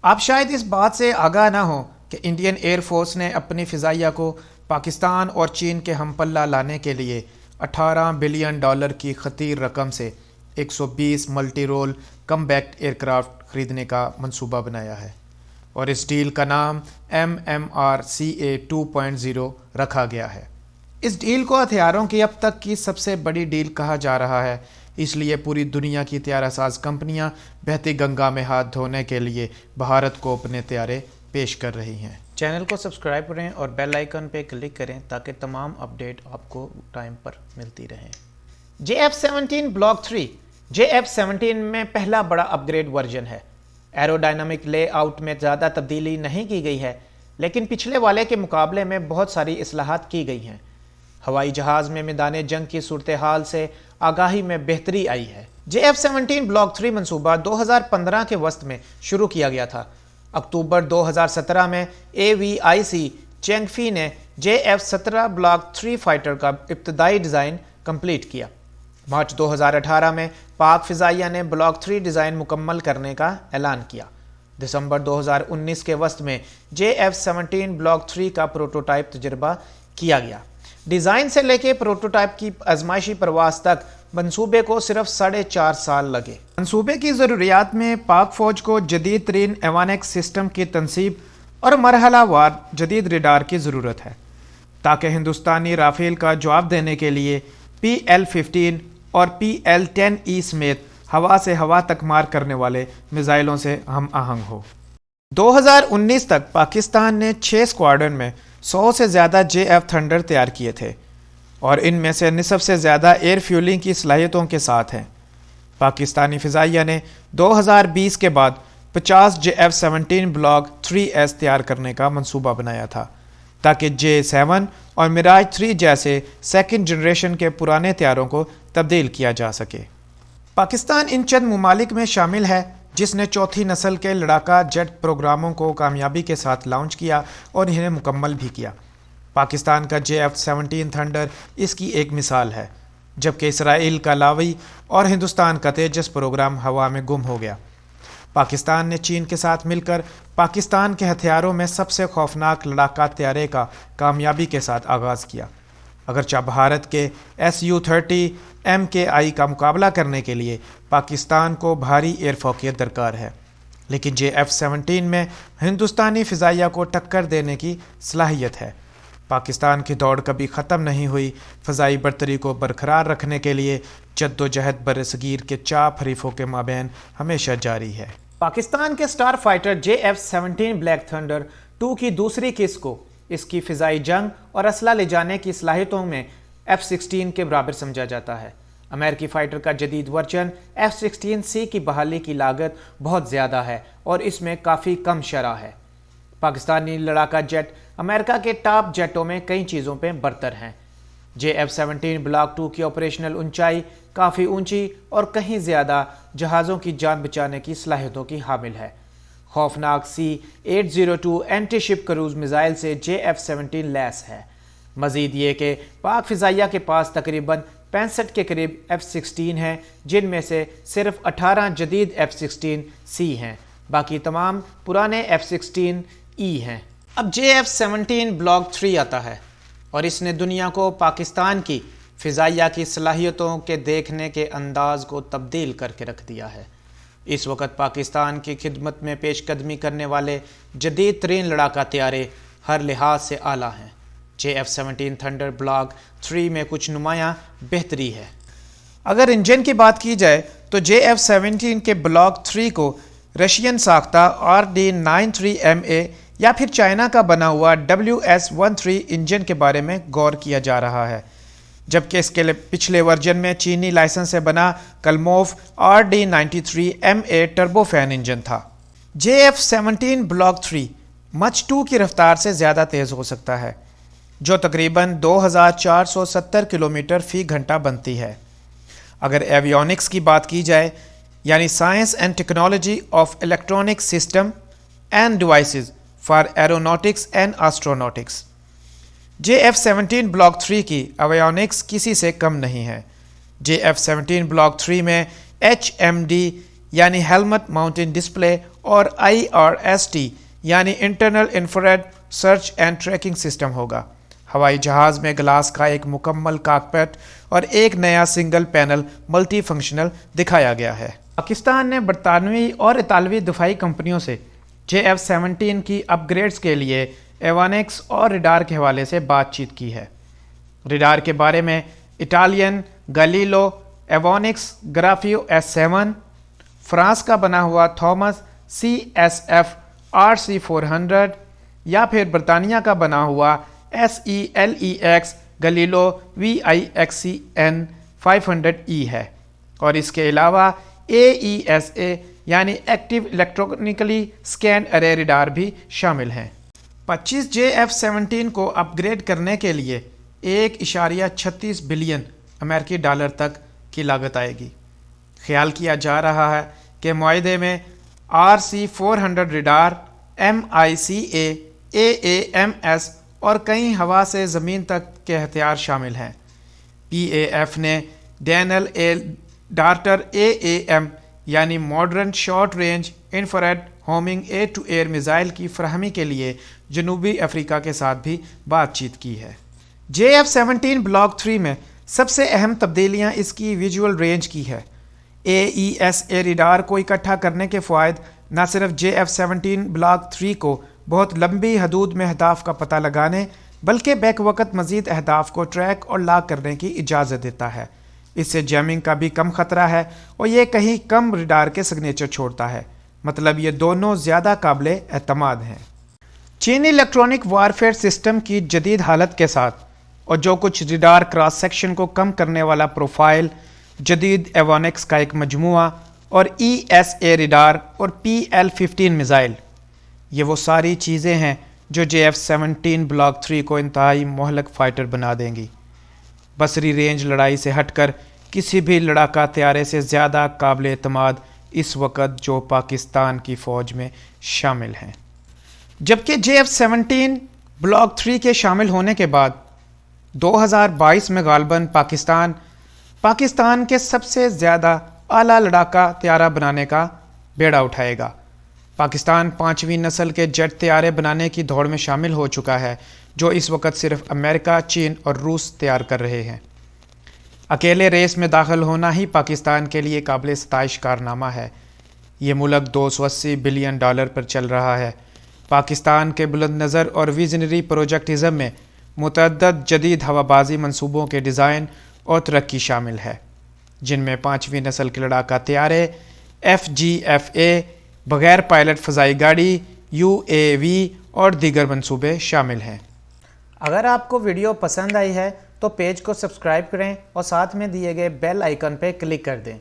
آپ شاید اس بات سے آگاہ نہ ہوں کہ انڈین ایئر فورس نے اپنی فضائیہ کو پاکستان اور چین کے ہم پلہ لانے کے لیے $18 بلین کی خطیر رقم سے 120 ملٹی رول کم بیکٹ ایئرکرافٹ خریدنے کا منصوبہ بنایا ہے، اور اس ڈیل کا نام MMRCA 2.0 رکھا گیا ہے۔ اس ڈیل کو ہتھیاروں کی اب تک کی سب سے بڑی ڈیل کہا جا رہا ہے، اس لیے پوری دنیا کی طیارہ ساز کمپنیاں بہتی گنگا میں ہاتھ دھونے کے لیے بھارت کو اپنے طیارے پیش کر رہی ہیں۔ چینل کو سبسکرائب کریں اور بیل آئیکن پہ کلک کریں تاکہ تمام اپڈیٹ آپ کو ٹائم پر ملتی رہیں۔ JF-17 بلاک 3 JF-17 میں پہلا بڑا اپ گریڈ ورژن ہے۔ ایرو ڈائنامک لے آؤٹ میں زیادہ تبدیلی نہیں کی گئی ہے، لیکن پچھلے والے کے مقابلے میں بہت ساری اصلاحات کی گئی ہیں۔ ہوائی جہاز میں میدان جنگ کی صورتحال سے آگاہی میں بہتری آئی ہے۔ JF-17 بلاک 3 منصوبہ 2015 کے وسط میں شروع کیا گیا تھا۔ اکتوبر 2017 میں AVIC چینگفی نے JF-17 بلاک 3 فائٹر کا ابتدائی ڈیزائن کمپلیٹ کیا۔ مارچ 2018 میں پاک فضائیہ نے بلاک 3 ڈیزائن مکمل کرنے کا اعلان کیا۔ دسمبر 2019 کے وسط میں JF-17 بلاک 3 کا پروٹوٹائپ تجربہ کیا گیا۔ ڈیزائن سے لے کے پروٹوٹائپ کی آزمائشی پرواز تک منصوبے کو صرف 4.5 سال لگے۔ منصوبے کی ضروریات میں پاک فوج کو جدید ترین ایوانکس سسٹم کی تنصیب اور مرحلہ وار جدید ریڈار کی ضرورت ہے، تاکہ ہندوستانی رافیل کا جواب دینے کے لیے PL-15 اور PL-10E سمیت ہوا سے ہوا تک مار کرنے والے میزائلوں سے ہم آہنگ ہو۔ 2019 تک پاکستان نے 6 اسکواڈرن میں 100 سے زیادہ JF تھنڈر تیار کیے تھے، اور ان میں سے نصف سے زیادہ ایئر فیولنگ کی صلاحیتوں کے ساتھ ہیں۔ پاکستانی فضائیہ نے 2020 کے بعد 50 JF-17 بلاک 3S تیار کرنے کا منصوبہ بنایا تھا، تاکہ J-7 اور میراج 3 جیسے سیکنڈ جنریشن کے پرانے طیاروں کو تبدیل کیا جا سکے۔ پاکستان ان چند ممالک میں شامل ہے جس نے چوتھی نسل کے لڑاکا جیٹ پروگراموں کو کامیابی کے ساتھ لانچ کیا اور انہیں مکمل بھی کیا۔ پاکستان کا JF-17 تھنڈر اس کی ایک مثال ہے، جبکہ اسرائیل کا لاوی اور ہندوستان کا تیجس پروگرام ہوا میں گم ہو گیا۔ پاکستان نے چین کے ساتھ مل کر پاکستان کے ہتھیاروں میں سب سے خوفناک لڑاکا طیارے کا کامیابی کے ساتھ آغاز کیا۔ اگرچہ بھارت کے Su-30 MKI کا مقابلہ کرنے کے لیے پاکستان کو بھاری ایئر فوقیت درکار ہے، لیکن JF-17 میں ہندوستانی فضائیہ کو ٹکر دینے کی صلاحیت ہے۔ پاکستان کی دوڑ کبھی ختم نہیں ہوئی، فضائی برتری کو برقرار رکھنے کے لیے جدوجہد برصغیر کے چاپ حریفوں کے مابین ہمیشہ جاری ہے۔ پاکستان کے star fighter JF-17 black thunder 2 کی دوسری قسط کو اس کی فضائی جنگ اور اسلحہ لے جانے کی صلاحیتوں میں F-16 کے برابر سمجھا جاتا ہے۔ امریکی فائٹر کا جدید ورژن F-16C کی بحالی کی لاگت بہت زیادہ ہے اور اس میں کافی کم شرح ہے۔ پاکستانی لڑاکا جیٹ امریکہ کے ٹاپ جیٹوں میں کئی چیزوں پہ برتر ہیں۔ JF-17 بلاک 2 کی آپریشنل اونچائی کافی اونچی اور کہیں زیادہ جہازوں کی جان بچانے کی صلاحیتوں کی حامل ہے۔ خوفناک C-802 اینٹی شپ کروز میزائل سے JF-17 لیس ہے۔ مزید یہ کہ پاک فضائیہ کے پاس تقریباً 65 کے قریب F-16 ہیں، جن میں سے صرف 18 جدید F-16C ہیں، باقی تمام پرانے F-16E ہیں۔ اب JF-17 بلاک 3 آتا ہے، اور اس نے دنیا کو پاکستان کی فضائیہ کی صلاحیتوں کے دیکھنے کے انداز کو تبدیل کر کے رکھ دیا ہے۔ اس وقت پاکستان کی خدمت میں پیش قدمی کرنے والے جدید ترین لڑاکا طیارے ہر لحاظ سے اعلیٰ ہیں۔ JF-17 تھنڈر بلاک 3 میں کچھ نمایاں بہتری ہے۔ اگر انجن کی بات کی جائے تو JF-17 کے بلاک 3 کو رشین ساختہ RD-93MA یا پھر چائنا کا بنا ہوا WS-13 انجن کے بارے میں غور کیا جا رہا ہے، جبکہ اس کے پچھلے ورژن میں چینی لائسنس سے بنا کلموف RD-93MA ٹربو فین انجن تھا۔ JF-17 بلاک 3 مچ 2 کی رفتار سے زیادہ تیز ہو سکتا ہے، جو تقریباً 2470 کلومیٹر فی گھنٹہ بنتی ہے۔ اگر ایویونکس کی بات کی جائے، یعنی science and technology of electronic system and devices for aeronautics and astronautics, JF-17 block 3 کی ایویونکس کسی سے کم نہیں ہے۔ JF-17 بلاک 3 میں HMD یعنی ہیلمٹ ماؤنٹنگ ڈسپلے اور IRST یعنی internal infrared search and tracking system ہوگا۔ ہوائی جہاز میں گلاس کا ایک مکمل کاکپٹ اور ایک نیا سنگل پینل ملٹی فنکشنل دکھایا گیا ہے۔ پاکستان نے برطانوی اور اطالوی دفاعی کمپنیوں سے JF-17 کی اپ گریڈز کے لیے ایوانکس اور ریڈار کے حوالے سے بات چیت کی ہے۔ ریڈار کے بارے میں Italian Galileo, Avionics Grifo S7، France کا بنا ہوا تھامس CSF RC400 یا پھر برطانیہ کا بنا ہوا SELEX گلیلو VIXCN 500E ہے، اور اس کے علاوہ AESA یعنی ایکٹیو الیکٹرونیکلی اسکینڈ ارے ریڈار بھی شامل ہیں۔ 25 JF-17 کو اپ گریڈ کرنے کے لیے 1.36 بلین امریکی ڈالر تک کی لاگت آئے گی۔ خیال کیا جا رہا ہے کہ معاہدے میں RC400 ریڈار، MICA، AAMS اور کئی ہوا سے زمین تک کے ہتھیار شامل ہیں۔ PAF نے ڈینل ڈارٹر AAM یعنی modern short range infrared homing air to air missile کی فراہمی کے لیے جنوبی افریقہ کے ساتھ بھی بات چیت کی ہے۔ JF-17 بلاک 3 میں سب سے اہم تبدیلیاں اس کی ویژول رینج کی ہے۔ AESA ریڈار کو اکٹھا کرنے کے فوائد نہ صرف JF-17 بلاک 3 کو بہت لمبی حدود میں اہداف کا پتہ لگانے بلکہ بیک وقت مزید اہداف کو ٹریک اور لاک کرنے کی اجازت دیتا ہے۔ اس سے جیمنگ کا بھی کم خطرہ ہے اور یہ کہیں کم ریڈار کے سگنیچر چھوڑتا ہے، مطلب یہ دونوں زیادہ قابل اعتماد ہیں۔ چینی الیکٹرونک وارفیئر سسٹم کی جدید حالت کے ساتھ اور جو کچھ ریڈار کراس سیکشن کو کم کرنے والا پروفائل، جدید ایوانکس کا ایک مجموعہ اور ESA ریڈار اور PL-15 میزائل، یہ وہ ساری چیزیں ہیں جو JF-17 بلاک 3 کو انتہائی مہلک فائٹر بنا دیں گی، بصری رینج لڑائی سے ہٹ کر کسی بھی لڑاکا طیارے سے زیادہ قابل اعتماد اس وقت جو پاکستان کی فوج میں شامل ہیں۔ جبکہ JF-17 بلاک 3 کے شامل ہونے کے بعد 2022 میں غالباً پاکستان کے سب سے زیادہ اعلیٰ لڑاکا طیارہ بنانے کا بیڑا اٹھائے گا۔ پاکستان 5ویں نسل کے جیٹ طیارے بنانے کی دوڑ میں شامل ہو چکا ہے، جو اس وقت صرف امریکہ، چین اور روس تیار کر رہے ہیں۔ اکیلے ریس میں داخل ہونا ہی پاکستان کے لیے قابل ستائش کارنامہ ہے۔ یہ ملک $280 بلین پر چل رہا ہے۔ پاکستان کے بلند نظر اور ویژنری پروجیکٹزم میں متعدد جدید ہوا بازی منصوبوں کے ڈیزائن اور ترقی شامل ہے، جن میں 5ویں نسل کے لڑاکا طیارے، FGFA، بغیر پائلٹ فضائی گاڑی، UAV اور دیگر منصوبے شامل ہیں۔ اگر آپ کو ویڈیو پسند آئی ہے تو پیج کو سبسکرائب کریں اور ساتھ میں دیے گئے بیل آئیکن پہ کلک کر دیں۔